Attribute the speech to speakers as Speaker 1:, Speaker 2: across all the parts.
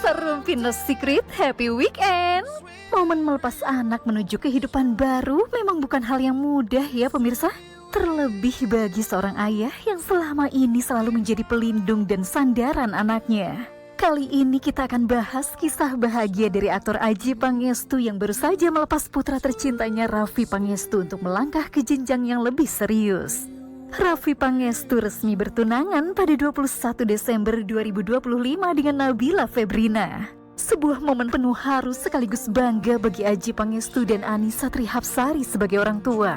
Speaker 1: Serumpi No Secret, happy weekend. Momen melepas anak menuju kehidupan baru memang bukan hal yang mudah ya pemirsa. Terlebih bagi seorang ayah yang selama ini selalu menjadi pelindung dan sandaran anaknya. Kali ini kita akan bahas kisah bahagia dari aktor Adjie Pangestu yang baru saja melepas putra tercintanya Raffi Pangestu untuk melangkah ke jenjang yang lebih serius. Raffi Pangestu resmi bertunangan pada 21 Desember 2025 dengan Nabila Febrina. Sebuah momen penuh haru sekaligus bangga bagi Adjie Pangestu dan Annisa Trihapsari sebagai orang tua.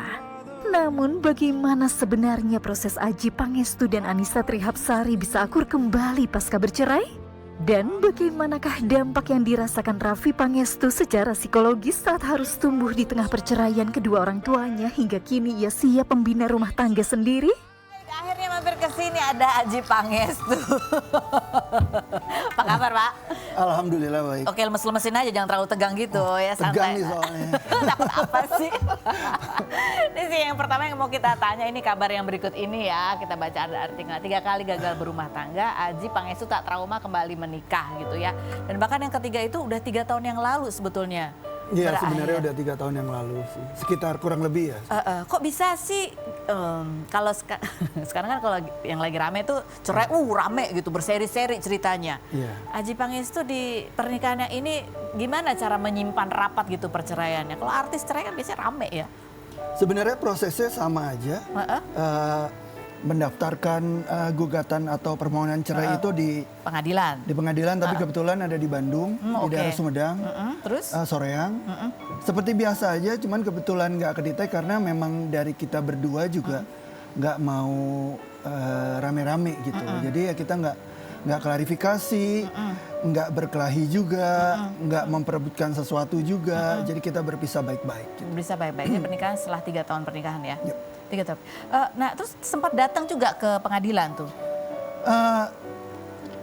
Speaker 1: Namun bagaimana sebenarnya proses Adjie Pangestu dan Annisa Trihapsari bisa akur kembali pasca bercerai? Dan bagaimanakah dampak yang dirasakan Raffi Pangestu secara psikologis saat harus tumbuh di tengah perceraian kedua orang tuanya hingga kini ia siap membina rumah tangga sendiri?
Speaker 2: Akhirnya mampir ke sini ada Adjie Pangestu. Apa kabar, Pak?
Speaker 3: Alhamdulillah baik.
Speaker 2: Oke, lemes-lemesin aja, jangan terlalu tegang gitu ya, santai.
Speaker 3: Tegang nih soalnya.
Speaker 2: Takut apa sih? Ini sih yang pertama yang mau kita tanya, ini kabar yang berikut ini ya. Kita baca ada artikel 3 kali gagal berumah tangga, Adjie Pangestu tak trauma kembali menikah gitu ya. Dan bahkan yang ketiga itu udah 3 tahun yang lalu sebetulnya.
Speaker 3: Iya sebenarnya udah 3 tahun yang lalu sih, sekitar kurang lebih ya.
Speaker 2: Kok bisa sih kalau sekarang kan kalau yang lagi rame tuh cerai, rame gitu berseri-seri ceritanya.
Speaker 3: Iya.
Speaker 2: Adjie Pangestu di pernikahannya ini gimana cara menyimpan rapat gitu perceraiannya? Kalau artis cerai kan biasanya rame ya.
Speaker 3: Sebenarnya prosesnya sama aja. Mendaftarkan gugatan atau permohonan cerai itu di pengadilan, tapi kebetulan ada di Bandung, di daerah Sumedang,
Speaker 2: terus
Speaker 3: Soreang. Seperti biasa aja, cuman kebetulan nggak kedetek karena memang dari kita berdua juga nggak mau rame-rame gitu. Jadi ya kita nggak klarifikasi, nggak berkelahi juga, nggak memperebutkan sesuatu juga. Jadi kita berpisah baik-baik. Gitu.
Speaker 2: Bisa baik-baiknya pernikahan setelah 3 tahun pernikahan ya.
Speaker 3: Yep.
Speaker 2: 3 tahun. Nah terus sempat datang juga ke pengadilan tuh?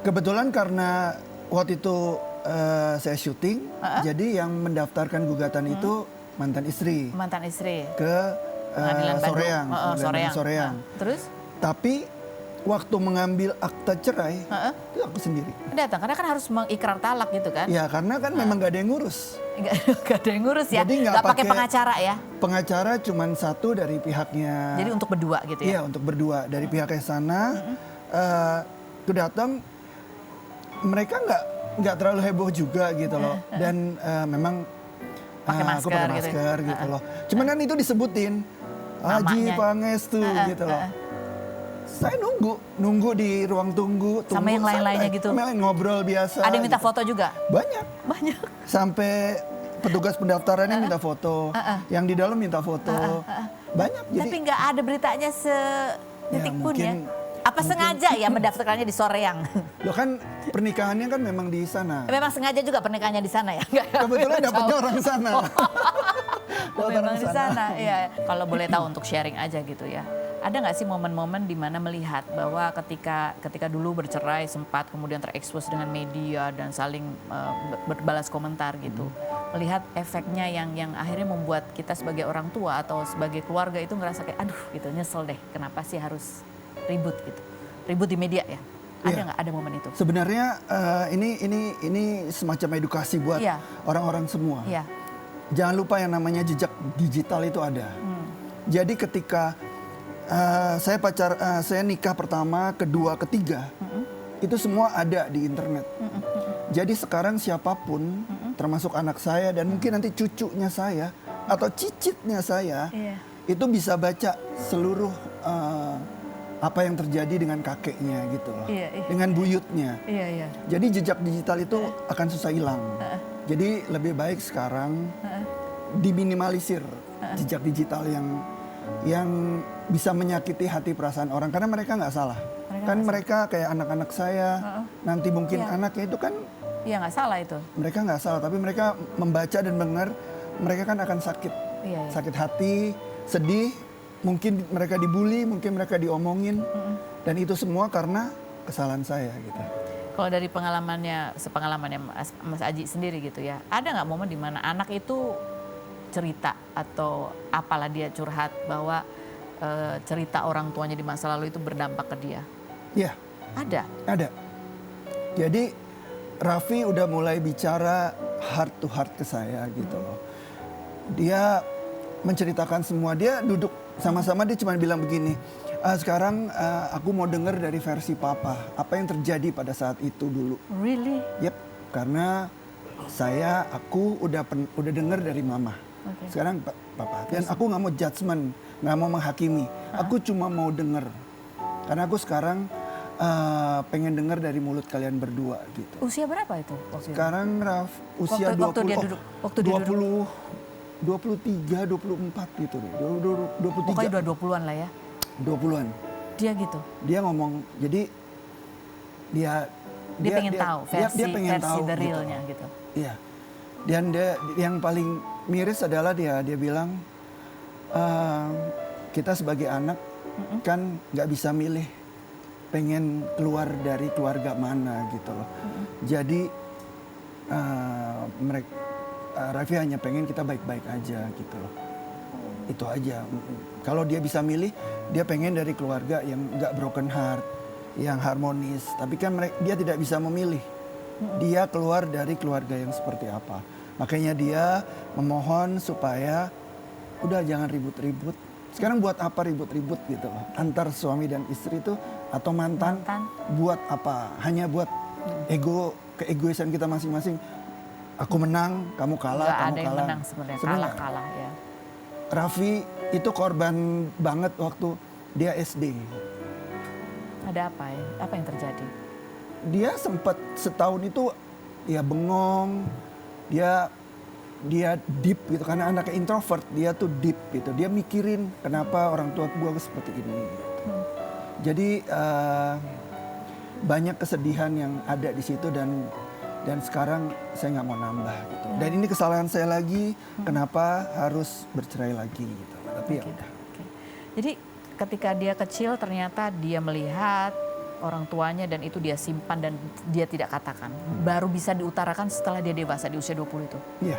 Speaker 3: Kebetulan karena waktu itu saya syuting, jadi yang mendaftarkan gugatan itu mantan istri.
Speaker 2: Mantan istri.
Speaker 3: Ke Soreang. Soreang.
Speaker 2: Terus?
Speaker 3: Tapi waktu mengambil akta cerai, itu aku sendiri.
Speaker 2: Datang, karena kan harus mengikrar talak gitu kan?
Speaker 3: Ya karena kan memang gak ada yang ngurus.
Speaker 2: Gak ada yang ngurus ya?
Speaker 3: Jadi
Speaker 2: nggak pakai pengacara ya?
Speaker 3: Pengacara cuma satu dari pihaknya.
Speaker 2: Jadi untuk berdua gitu ya?
Speaker 3: Iya untuk berdua. Dari pihaknya sana, itu datang, mereka nggak terlalu heboh juga gitu loh. Dan memang
Speaker 2: pakai
Speaker 3: aku pakai masker gitu loh. Cuman kan itu disebutin, Adjie Pangestu gitu loh. Saya nunggu di ruang tunggu
Speaker 2: sama yang lain-lainnya gitu.
Speaker 3: Sama yang ngobrol biasa.
Speaker 2: Ada yang minta
Speaker 3: gitu.
Speaker 2: foto juga?
Speaker 3: Banyak. Sampai petugas pendaftarannya minta foto, yang di dalam minta foto. Banyak.
Speaker 2: Tapi nggak ada beritanya setitik pun ya. Apa sengaja ya mendaftarkannya di Soreang?
Speaker 3: Loh kan pernikahannya kan memang di sana.
Speaker 2: Memang sengaja juga pernikahannya di sana ya?
Speaker 3: Kebetulan dapetnya orang sana.
Speaker 2: Memang di sana, ya. Kalau boleh tahu untuk sharing aja gitu ya. Ada nggak sih momen-momen di mana melihat bahwa ketika dulu bercerai sempat kemudian terekspos dengan media dan saling berbalas komentar gitu, melihat efeknya yang akhirnya membuat kita sebagai orang tua atau sebagai keluarga itu ngerasa kayak aduh gitu nyesel deh, kenapa sih harus ribut gitu, ribut di media ya? Ada nggak ada momen itu?
Speaker 3: Sebenarnya ini semacam edukasi buat orang-orang semua.
Speaker 2: Iya.
Speaker 3: Jangan lupa yang namanya jejak digital itu ada. Jadi ketika saya nikah pertama, kedua, ketiga, itu semua ada di internet. Jadi sekarang siapapun, termasuk anak saya dan mungkin nanti cucunya saya atau cicitnya saya, itu bisa baca seluruh apa yang terjadi dengan kakeknya gitu loh, dengan buyutnya. Jadi jejak digital itu akan susah hilang. Jadi lebih baik sekarang diminimalisir jejak digital yang bisa menyakiti hati perasaan orang karena mereka nggak salah. Mereka kayak anak-anak saya, nanti mungkin anaknya itu kan.
Speaker 2: Iya nggak salah itu.
Speaker 3: Mereka nggak salah, tapi mereka membaca dan mendengar, mereka kan akan sakit. Sakit hati, sedih, mungkin mereka dibully, mungkin mereka diomongin. Dan itu semua karena kesalahan saya gitu.
Speaker 2: Kalau dari sepengalamannya Mas Adjie sendiri gitu ya, ada nggak momen di mana anak itu cerita atau apalah dia curhat bahwa cerita orang tuanya di masa lalu itu berdampak ke dia?
Speaker 3: Iya.
Speaker 2: Ada?
Speaker 3: Ada. Jadi Raffi udah mulai bicara heart to heart ke saya gitu loh. Dia menceritakan semua, dia duduk sama-sama, dia cuma bilang begini, sekarang aku mau dengar dari versi papa, apa yang terjadi pada saat itu dulu.
Speaker 2: Really?
Speaker 3: Yep, karena aku udah dengar dari mama.
Speaker 2: Okay.
Speaker 3: Sekarang papa, dan aku nggak mau judgement, nggak mau menghakimi, aku cuma mau dengar. Karena aku sekarang pengen dengar dari mulut kalian berdua gitu.
Speaker 2: Usia berapa itu waktu itu?
Speaker 3: Sekarang usia
Speaker 2: waktu
Speaker 3: 20,
Speaker 2: dia duduk, waktu dia duduk.
Speaker 3: 23, 24 gitu deh. 23.
Speaker 2: Pokoknya udah 20-an lah ya.
Speaker 3: 20-an.
Speaker 2: Dia gitu.
Speaker 3: Dia ngomong, jadi dia
Speaker 2: pengen tahu versi the
Speaker 3: gitu.
Speaker 2: realnya gitu.
Speaker 3: Iya. Dan yang paling miris adalah dia bilang kita sebagai anak kan nggak bisa milih pengen keluar dari keluarga mana gitu loh. Jadi Raffi hanya pengen kita baik-baik aja gitu loh. Itu aja. Kalau dia bisa milih, dia pengen dari keluarga yang nggak broken heart, yang harmonis. Tapi kan dia tidak bisa memilih. Dia keluar dari keluarga yang seperti apa. Makanya dia memohon supaya udah jangan ribut-ribut. Sekarang buat apa ribut-ribut gitu loh. Antar suami dan istri itu atau mantan. Buat apa? Hanya buat keegoisan kita masing-masing. Aku menang, kamu kalah,
Speaker 2: Nggak
Speaker 3: kamu
Speaker 2: ada yang
Speaker 3: kalah.
Speaker 2: menang sebenarnya, kalah ya.
Speaker 3: Raffi itu korban banget waktu dia SD.
Speaker 2: Ada apa ya? Apa yang terjadi?
Speaker 3: Dia sempat setahun itu ya bengong, dia deep gitu karena anaknya introvert, dia tuh deep gitu. Dia mikirin kenapa orang tua gue seperti ini. Gitu. Jadi banyak kesedihan yang ada di situ dan sekarang saya nggak mau nambah gitu. Dan ini kesalahan saya lagi, kenapa harus bercerai lagi gitu. Tapi ya udah.
Speaker 2: Jadi ketika dia kecil ternyata dia melihat orang tuanya dan itu dia simpan dan dia tidak katakan. Baru bisa diutarakan setelah dia dewasa di usia 20 itu.
Speaker 3: Iya.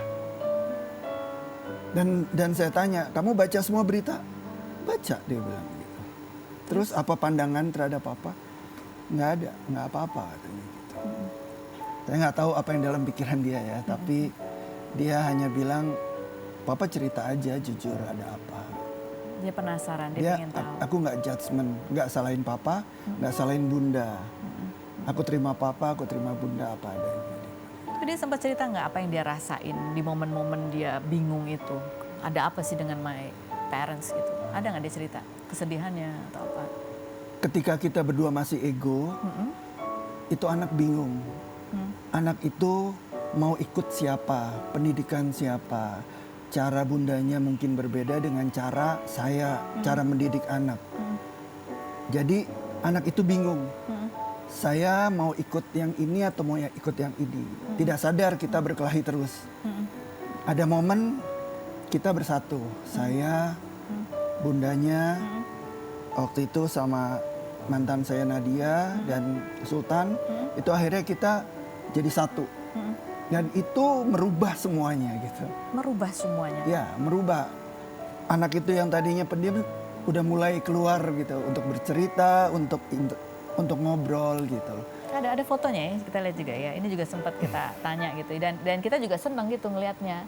Speaker 3: Dan saya tanya, kamu baca semua berita? Baca, dia bilang gitu. Terus apa pandangan terhadap papa? Nggak ada, nggak apa-apa katanya gitu. Saya nggak tahu apa yang dalam pikiran dia ya, tapi dia hanya bilang, papa cerita aja jujur ada apa.
Speaker 2: Dia penasaran, dia pengen tahu.
Speaker 3: Aku nggak judgement, nggak salahin papa, nggak salahin bunda. Aku terima papa, aku terima bunda apa adanya.
Speaker 2: Tapi dia sempat cerita nggak apa yang dia rasain di momen-momen dia bingung itu? Ada apa sih dengan my parents gitu? Ada nggak dia cerita kesedihannya atau apa?
Speaker 3: Ketika kita berdua masih ego, itu anak bingung. Anak itu mau ikut siapa, pendidikan siapa. Cara bundanya mungkin berbeda dengan cara saya, cara mendidik anak. Jadi anak itu bingung. Saya mau ikut yang ini atau mau ikut yang ini. Tidak sadar kita berkelahi terus. Ada momen kita bersatu. Saya, bundanya, waktu itu sama mantan saya Nadia dan Sultan. Itu akhirnya kita jadi satu. Dan itu merubah semuanya gitu.
Speaker 2: Merubah semuanya?
Speaker 3: Ya, merubah. Anak itu yang tadinya pendiam udah mulai keluar gitu. Untuk bercerita, untuk ngobrol gitu.
Speaker 2: Ada fotonya ya, kita lihat juga ya. Ini juga sempat kita tanya gitu. Dan kita juga senang gitu ngelihatnya.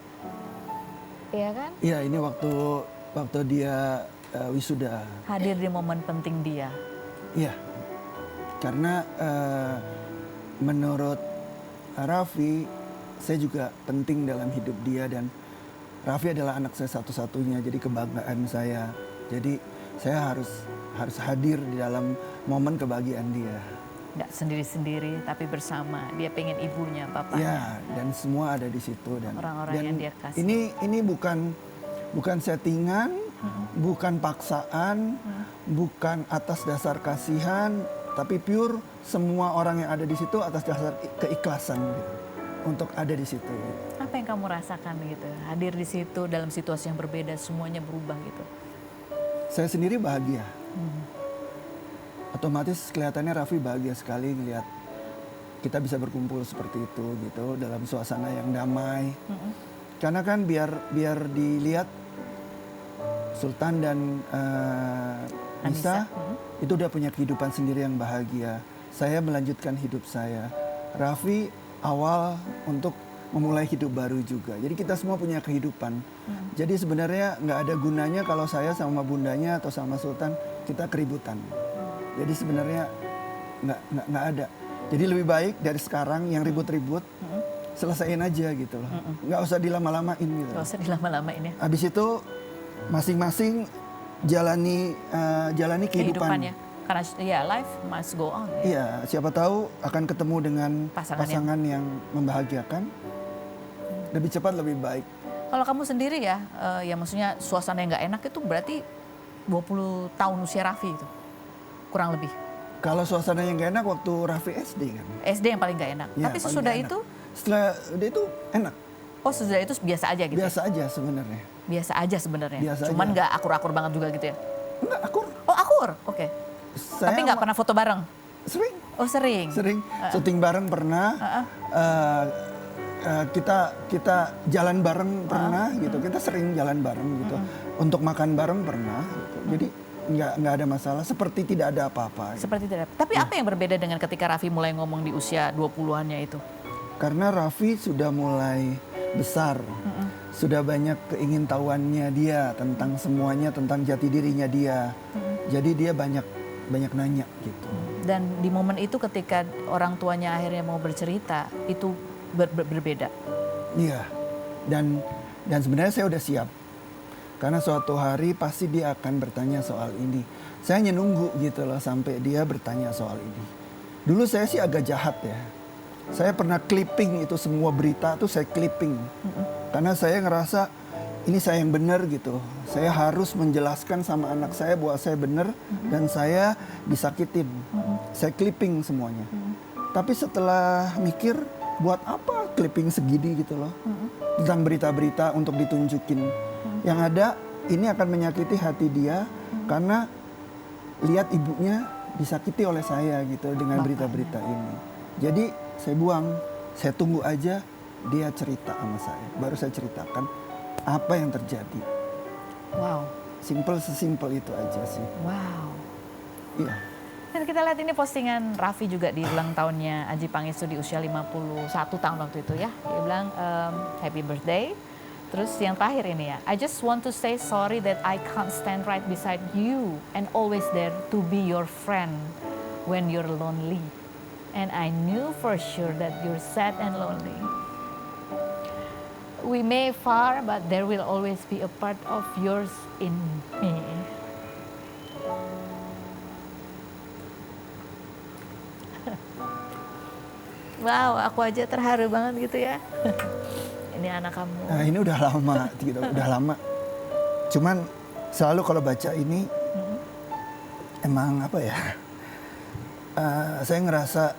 Speaker 2: Iya kan?
Speaker 3: Iya, ini waktu dia wisuda.
Speaker 2: Hadir di momen penting dia.
Speaker 3: Iya. Karena menurut Raffi, saya juga penting dalam hidup dia dan Raffi adalah anak saya satu-satunya, jadi kebanggaan saya. Jadi saya harus hadir di dalam momen kebahagiaan dia.
Speaker 2: Nggak sendiri-sendiri, tapi bersama. Dia pengen ibunya, papanya.
Speaker 3: Ya, dan semua ada di situ dan
Speaker 2: orang-orang yang dia kasih.
Speaker 3: Ini bukan settingan, bukan paksaan, bukan atas dasar kasihan, tapi pure semua orang yang ada di situ atas dasar keikhlasan gitu, untuk ada di situ. Gitu.
Speaker 2: Apa yang kamu rasakan gitu? Hadir di situ dalam situasi yang berbeda, semuanya berubah gitu.
Speaker 3: Saya sendiri bahagia. Otomatis kelihatannya Raffi bahagia sekali ngelihat kita bisa berkumpul seperti itu gitu dalam suasana yang damai. Karena kan biar dilihat Sultan dan Nisa itu udah punya kehidupan sendiri yang bahagia. Saya melanjutkan hidup saya. Raffi awal untuk memulai hidup baru juga. Jadi kita semua punya kehidupan. Jadi sebenarnya nggak ada gunanya kalau saya sama bundanya atau sama Sultan kita keributan. Jadi sebenarnya nggak ada. Jadi lebih baik dari sekarang yang ribut-ribut selesaiin aja gitu loh. Nggak usah dilama-lamain gitu.
Speaker 2: Gak usah dilama-lamain ya.
Speaker 3: Habis itu masing-masing jalani kehidupan.
Speaker 2: Kehidupannya. Karena ya life must go on. Ya.
Speaker 3: Iya, siapa tahu akan ketemu dengan pasangan yang membahagiakan. Lebih cepat lebih baik.
Speaker 2: Kalau kamu sendiri ya, ya maksudnya suasana yang nggak enak itu berarti 20 tahun usia Raffi itu. Kurang lebih.
Speaker 3: Kalau suasana yang gak enak waktu Raffi SD kan.
Speaker 2: SD yang paling nggak enak.
Speaker 3: Ya,
Speaker 2: Tapi
Speaker 3: paling
Speaker 2: sesudah
Speaker 3: nggak enak.
Speaker 2: itu,
Speaker 3: Setelah dia itu enak.
Speaker 2: oh sesudah itu biasa aja gitu.
Speaker 3: Biasa aja sebenarnya.
Speaker 2: Biasa aja sebenarnya.
Speaker 3: Biasa
Speaker 2: Cuman
Speaker 3: aja.
Speaker 2: nggak akur-akur banget juga gitu ya.
Speaker 3: Enggak, akur.
Speaker 2: Oh akur, oke.
Speaker 3: Saya
Speaker 2: Tapi nggak pernah foto bareng.
Speaker 3: Sering.
Speaker 2: Oh sering.
Speaker 3: Sering. Syuting bareng pernah. Kita jalan bareng pernah gitu. Kita sering jalan bareng gitu. Untuk makan bareng pernah gitu. Jadi nggak ada masalah. Seperti tidak ada apa-apa. Gitu.
Speaker 2: Seperti tidak. Tapi apa yang berbeda dengan ketika Raffi mulai ngomong di usia 20-annya itu?
Speaker 3: Karena Raffi sudah mulai besar. Sudah banyak keingintahuannya dia tentang semuanya, tentang jati dirinya dia. Jadi dia banyak nanya gitu.
Speaker 2: Dan di momen itu ketika orang tuanya akhirnya mau bercerita, itu berbeda.
Speaker 3: Iya. Dan sebenarnya saya udah siap. Karena suatu hari pasti dia akan bertanya soal ini. Saya hanya nunggu gitu loh sampai dia bertanya soal ini. Dulu saya sih agak jahat ya. Saya pernah clipping itu semua berita tuh saya clipping. Karena saya ngerasa ini saya yang benar gitu. Saya harus menjelaskan sama anak saya bahwa saya benar dan saya disakitin. Saya clipping semuanya. Tapi setelah mikir buat apa clipping segini gitu loh. Tentang berita-berita untuk ditunjukin. Yang ada ini akan menyakiti hati dia karena lihat ibunya disakiti oleh saya gitu dengan berita-berita ini. Jadi saya buang, saya tunggu aja dia cerita sama saya. Baru saya ceritakan apa yang terjadi.
Speaker 2: Wow.
Speaker 3: Sesimpel itu aja sih.
Speaker 2: Wow.
Speaker 3: Iya.
Speaker 2: Dan kita lihat ini postingan Raffi juga di ulang tahunnya Adjie Pangestu di usia 51 tahun waktu itu ya. Dia bilang happy birthday. Terus yang terakhir ini ya, I just want to say sorry that I can't stand right beside you and always there to be your friend when you're lonely. And I knew for sure that you're sad and lonely. We may far, but there will always be a part of yours in me. Wow, aku aja terharu banget gitu ya. Ini anak kamu.
Speaker 3: Nah, ini udah lama, gitu, udah lama. Cuman selalu kalau baca ini emang apa ya? Saya ngerasa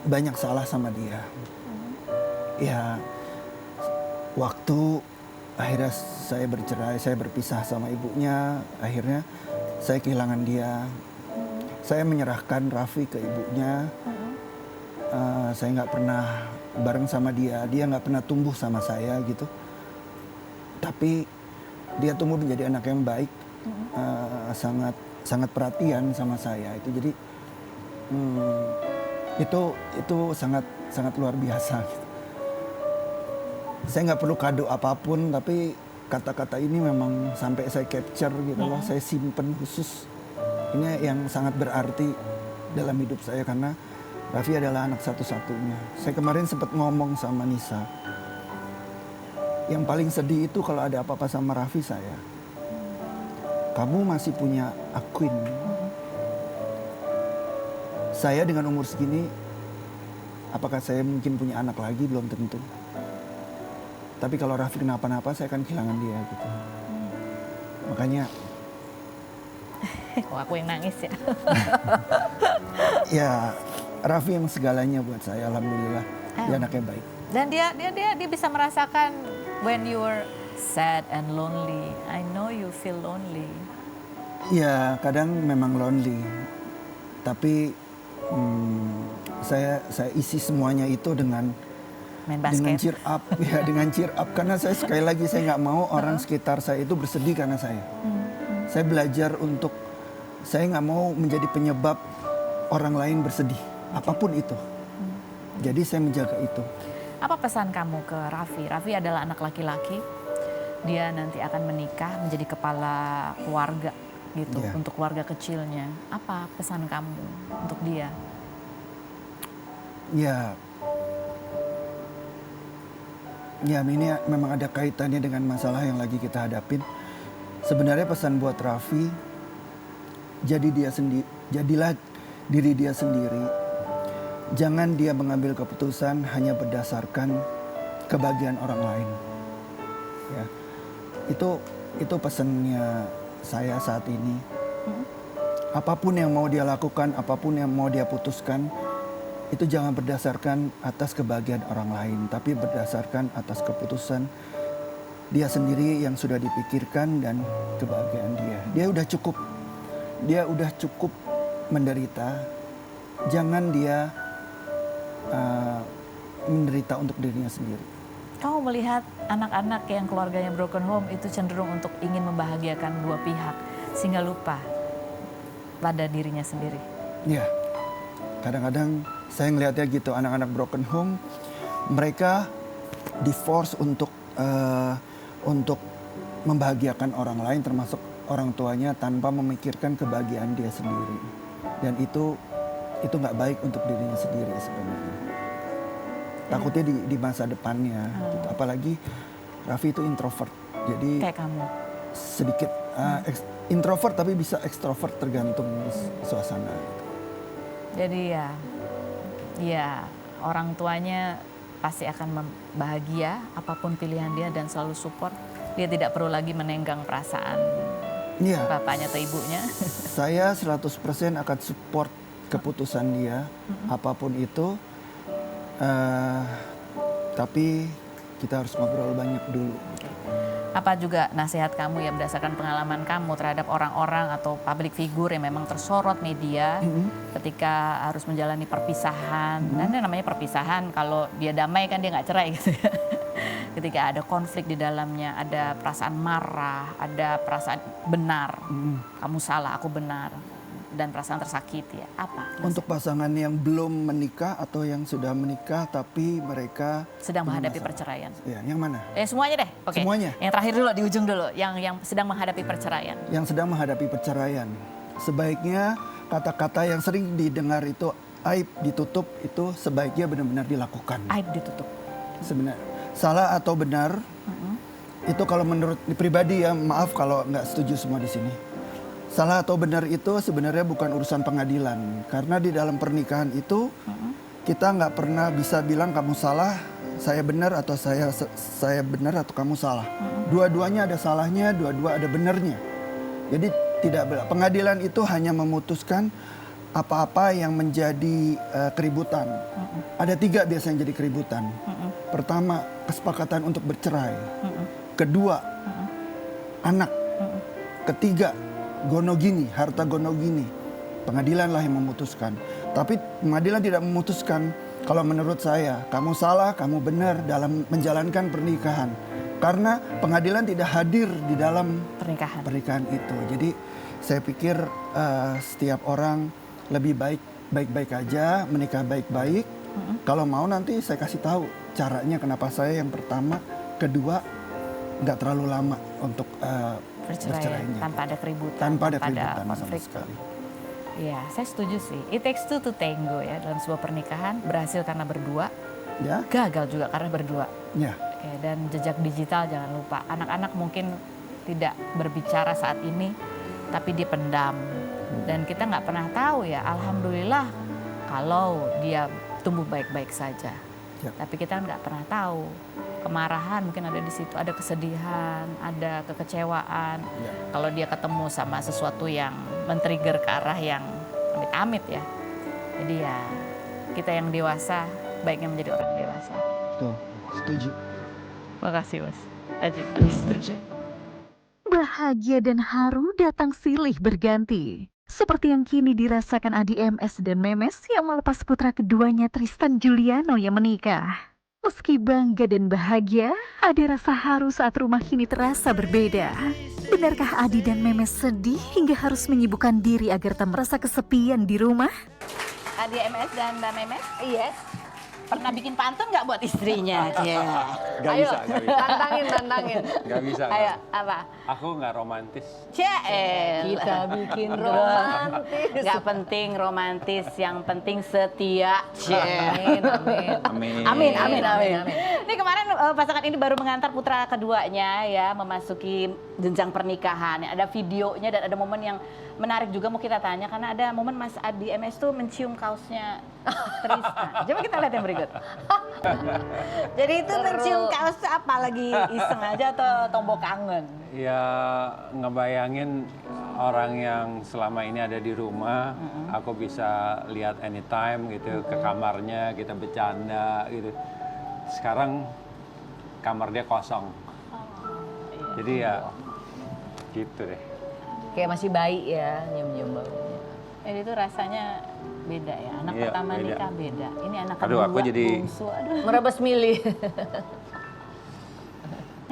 Speaker 3: banyak salah sama dia. Ya, waktu akhirnya saya bercerai, saya berpisah sama ibunya, akhirnya saya kehilangan dia. Saya menyerahkan Raffi ke ibunya. Saya nggak pernah bareng sama dia nggak pernah tumbuh sama saya gitu. Tapi dia tumbuh menjadi anak yang baik, sangat perhatian sama saya itu. Jadi itu sangat luar biasa. Gitu. Saya nggak perlu kado apapun, tapi kata-kata ini memang sampai saya capture gitu loh, saya simpen khusus. Ini yang sangat berarti dalam hidup saya karena Raffi adalah anak satu-satunya. Saya kemarin sempat ngomong sama Nisa. Yang paling sedih itu kalau ada apa-apa sama Raffi saya. Kamu masih punya Aquin. Saya dengan umur segini, apakah saya mungkin punya anak lagi? Belum tentu. Tapi kalau Raffi kenapa-napa, saya akan kehilangan dia gitu. Makanya...
Speaker 2: Kok aku yang nangis ya?
Speaker 3: Ya... Raffi yang segalanya buat saya, alhamdulillah. Dia anaknya baik.
Speaker 2: Dan dia bisa merasakan when you were sad and lonely. I know you feel lonely.
Speaker 3: Ya, kadang memang lonely. Tapi saya isi semuanya itu dengan
Speaker 2: main basket.
Speaker 3: Dengan cheer up, ya dengan cheer up. Karena saya sekali lagi saya nggak mau orang sekitar saya itu bersedih karena saya. Saya belajar untuk saya nggak mau menjadi penyebab orang lain bersedih. Apapun itu. Jadi saya menjaga itu.
Speaker 2: Apa pesan kamu ke Raffi? Raffi adalah anak laki-laki, dia nanti akan menikah menjadi kepala keluarga gitu,
Speaker 3: Iya.
Speaker 2: untuk keluarga kecilnya. Apa pesan kamu untuk dia?
Speaker 3: Ya, ini memang ada kaitannya dengan masalah yang lagi kita hadapin. Sebenarnya pesan buat Raffi, jadilah diri dia sendiri. Jangan dia mengambil keputusan hanya berdasarkan kebahagiaan orang lain. Ya, itu pesannya saya saat ini. Apapun yang mau dia lakukan, apapun yang mau dia putuskan, itu jangan berdasarkan atas kebahagiaan orang lain, tapi berdasarkan atas keputusan dia sendiri yang sudah dipikirkan dan kebahagiaan dia. Dia udah cukup menderita. Jangan dia menderita untuk dirinya sendiri.
Speaker 2: Kamu melihat anak-anak yang keluarganya broken home itu cenderung untuk ingin membahagiakan dua pihak sehingga lupa pada dirinya sendiri.
Speaker 3: Ya, kadang-kadang saya ngelihatnya gitu, anak-anak broken home mereka di-force untuk membahagiakan orang lain termasuk orang tuanya tanpa memikirkan kebahagiaan dia sendiri. Dan itu nggak baik untuk dirinya sendiri sebenarnya. Takutnya di masa depannya, gitu. Apalagi Raffi itu introvert, jadi
Speaker 2: Kayak kamu.
Speaker 3: sedikit introvert tapi bisa ekstrovert tergantung suasana.
Speaker 2: Jadi ya orang tuanya pasti akan bahagia apapun pilihan dia dan selalu support. Dia tidak perlu lagi menenggang perasaan
Speaker 3: Iya,
Speaker 2: bapaknya atau ibunya.
Speaker 3: saya 100% akan support keputusan dia, apapun itu. Tapi kita harus ngobrol banyak dulu.
Speaker 2: Apa juga nasihat kamu ya berdasarkan pengalaman kamu terhadap orang-orang atau public figure yang memang tersorot media ketika harus menjalani perpisahan. Nanti namanya perpisahan, kalau dia damai kan dia nggak cerai gitu ya. Ketika ada konflik di dalamnya, ada perasaan marah, ada perasaan benar, kamu salah, aku benar, dan perasaan tersakiti ya. Apa?
Speaker 3: Untuk pasangan yang belum menikah atau yang sudah menikah tapi mereka
Speaker 2: sedang
Speaker 3: punya
Speaker 2: menghadapi
Speaker 3: masalah.
Speaker 2: perceraian.
Speaker 3: Ya, yang mana?
Speaker 2: Semuanya deh. Oke.
Speaker 3: Semuanya.
Speaker 2: Yang terakhir dulu, di ujung dulu, yang sedang menghadapi perceraian.
Speaker 3: Yang sedang menghadapi perceraian. Sebaiknya kata-kata yang sering didengar itu aib ditutup, itu sebaiknya benar-benar dilakukan.
Speaker 2: Aib ditutup.
Speaker 3: Sebenarnya salah atau benar itu kalau menurut pribadi ya, maaf kalau nggak setuju semua di sini. Salah atau benar itu sebenarnya bukan urusan pengadilan, karena di dalam pernikahan itu kita nggak pernah bisa bilang kamu salah, saya benar, atau saya benar atau kamu salah. Dua-duanya ada salahnya, dua-dua ada benarnya. Jadi pengadilan itu hanya memutuskan apa-apa yang menjadi keributan. Ada 3 biasanya jadi keributan. Pertama, kesepakatan untuk bercerai. Kedua, anak. Ketiga, gonogini, harta gonogini. Pengadilan lah yang memutuskan. Tapi pengadilan tidak memutuskan kalau menurut saya, kamu salah, kamu benar dalam menjalankan pernikahan. Karena pengadilan tidak hadir di dalam pernikahan itu. Jadi saya pikir setiap orang lebih baik-baik aja, menikah baik-baik. Kalau mau nanti saya kasih tahu caranya kenapa saya yang pertama, kedua nggak terlalu lama untuk bercerainya.
Speaker 2: Tanpa ada keributan,
Speaker 3: tanpa ada keributan sama
Speaker 2: konflik.
Speaker 3: sekali.
Speaker 2: Iya, saya setuju sih. It takes two to tango ya dalam sebuah pernikahan. Berhasil karena berdua,
Speaker 3: Ya,
Speaker 2: gagal juga karena berdua.
Speaker 3: ya.
Speaker 2: Oke, dan jejak digital jangan lupa. Anak-anak mungkin tidak berbicara saat ini, tapi dipendam. Dan kita nggak pernah tahu ya, alhamdulillah kalau dia tumbuh baik-baik saja.
Speaker 3: Ya.
Speaker 2: Tapi kita nggak pernah tahu. Kemarahan mungkin ada di situ, ada kesedihan, ada kekecewaan.
Speaker 3: Ya.
Speaker 2: Kalau dia ketemu sama sesuatu yang men-trigger ke arah yang amit-amit ya. Jadi ya kita yang dewasa baiknya menjadi orang dewasa.
Speaker 3: Tuh, setuju.
Speaker 2: Makasih Mas. Ajik. Setuju.
Speaker 1: Bahagia dan haru datang silih berganti. Seperti yang kini dirasakan Adi MS dan Memes yang melepas putra keduanya Tristan Juliano yang menikah. Meski bangga dan bahagia, ada rasa haru saat rumah kini terasa berbeda. Benarkah Adi dan Memes sedih hingga harus menyibukkan diri agar tak merasa kesepian di rumah?
Speaker 2: Adi MS dan Mbak Memes?
Speaker 4: Yes.
Speaker 2: Pernah bikin pantun nggak buat istrinya?
Speaker 4: Gak
Speaker 5: Ayo,
Speaker 4: bisa, gak bisa.
Speaker 5: tantangin.
Speaker 4: Gak bisa.
Speaker 2: Ayo,
Speaker 4: Kak.
Speaker 2: apa?
Speaker 4: Aku nggak romantis.
Speaker 5: Kita bikin romantis.
Speaker 2: Nggak penting romantis, yang penting setia.
Speaker 5: Amin.
Speaker 4: Amin.
Speaker 2: Ini kemarin pasangan ini baru mengantar putra keduanya ya memasuki jenjang pernikahan. Ada videonya dan ada momen yang menarik juga mau kita tanya karena ada momen Mas Adi MS tuh mencium kaosnya Tristan. Coba kita lihat yang berikut. Jadi itu mencium kaos tuh apa, lagi iseng aja atau tombol kangen?
Speaker 4: Ya ngebayangin orang yang selama ini ada di rumah, aku bisa lihat anytime gitu, ke kamarnya kita bercanda gitu. Sekarang kamar dia kosong. Jadi ya gitu deh.
Speaker 5: Kayak masih bayi ya, nyium-nyium baunya.
Speaker 2: Jadi itu rasanya beda ya. Anak
Speaker 4: Iya,
Speaker 2: pertama
Speaker 4: beda.
Speaker 2: nikah beda. Ini anak
Speaker 4: Aduh,
Speaker 2: kedua
Speaker 4: aku jadi-
Speaker 2: bungsu. Aduh.
Speaker 5: Merebus milih.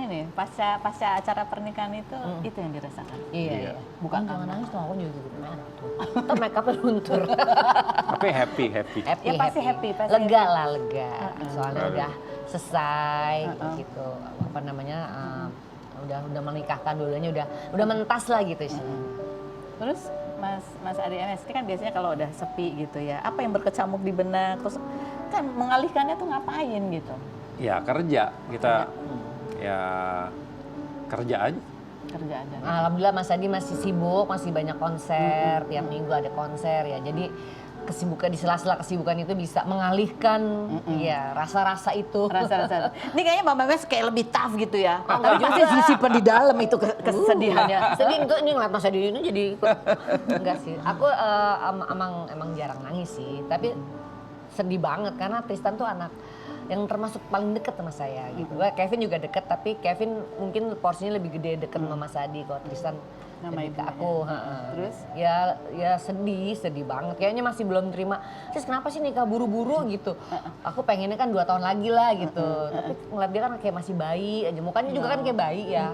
Speaker 2: Ini pasca acara pernikahan itu yang dirasakan.
Speaker 5: Iya.
Speaker 2: Bukan
Speaker 5: Jangan nangis tuh, aku juga gitu. Ntar make upnya luntur.
Speaker 4: Tapi happy.
Speaker 2: Ya, pasti happy, pasti
Speaker 5: lega
Speaker 2: happy.
Speaker 5: lah, lega. Soalnya udah selesai gitu. Apa namanya? Udah menikahkan dua-duanya, udah mentas lah gitu sih.
Speaker 2: Terus Mas Adi MS ini kan biasanya kalau udah sepi gitu ya, apa yang berkecamuk di benak, terus kan mengalihkannya tuh ngapain gitu?
Speaker 4: Ya kerja kita ya kerja aja.
Speaker 2: Kerja aja.
Speaker 5: Alhamdulillah Mas Adi masih sibuk, masih banyak konser, tiap minggu ada konser ya. Jadi kesibukan di sela-sela kesibukan itu bisa mengalihkan ya rasa-rasa itu.
Speaker 2: Rasa-rasa. Ini kayaknya Mbak Memes kayak lebih tough gitu ya. Tapi pasti disimpan di dalam itu kesedihannya.
Speaker 5: Sedih itu ini ngeliat Mas Adi ini jadi ikut. Enggak sih. Aku emang jarang nangis sih, tapi sedih banget karena Tristan tuh anak yang termasuk paling deket sama saya gitu. Kevin juga deket, tapi Kevin mungkin porsinya lebih gede deket sama Mas Adi. Kalau Tristan
Speaker 2: Nama
Speaker 5: lebih ke
Speaker 2: ibunya.
Speaker 5: aku.
Speaker 2: Terus?
Speaker 5: Ya sedih banget. Kayaknya masih belum terima. Terus kenapa sih nikah buru-buru gitu? Aku pengennya kan 2 tahun lagi lah gitu. Tapi ngeliat dia kan kayak masih bayi aja. Mukanya juga kan kayak bayi ya.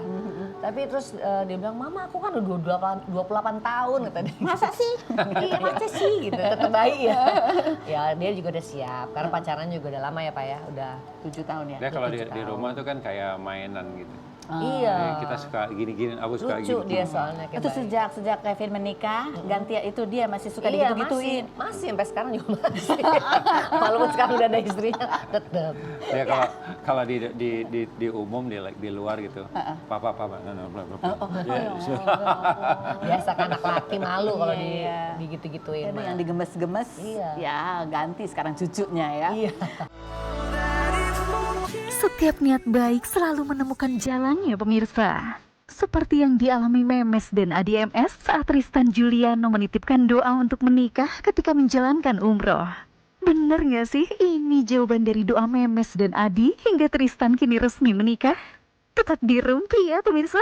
Speaker 5: Tapi terus dia bilang, Mama aku kan udah 28 tahun kata dia.
Speaker 2: Masa sih?
Speaker 5: Iya masa sih gitu, tetap bayi ya. Ya dia juga udah siap, karena pacaran juga udah lama ya Pak ya, udah
Speaker 2: 7 tahun ya?
Speaker 4: Dia kalau di rumah tuh kan kayak mainan gitu.
Speaker 5: iya.
Speaker 4: Kita suka gini-gini, aku suka
Speaker 5: Lucu
Speaker 4: gini.
Speaker 5: dia soalnya kayak
Speaker 2: Itu
Speaker 5: bayi.
Speaker 2: sejak Kevin menikah, ganti itu dia masih suka
Speaker 5: Iya
Speaker 2: digitu-gituin.
Speaker 5: masih sampai sekarang juga masih. Walaupun sekarang udah ada istrinya, tetap.
Speaker 4: Ya kalau di umum di luar gitu. Papa.
Speaker 5: Biasa kan anak laki malu kalau
Speaker 2: Iya.
Speaker 5: digitu-gituin.
Speaker 2: Jadi
Speaker 5: mah.
Speaker 2: yang digemes-gemes,
Speaker 5: Iya.
Speaker 2: ya ganti sekarang cucunya ya.
Speaker 5: Iya.
Speaker 1: Setiap niat baik selalu menemukan jalannya pemirsa. Seperti yang dialami Memes dan Adi MS saat Tristan Juliano menitipkan doa untuk menikah ketika menjalankan umroh. Bener gak sih ini jawaban dari doa Memes dan Adi hingga Tristan kini resmi menikah? Tetap di Rumpi ya pemirsa.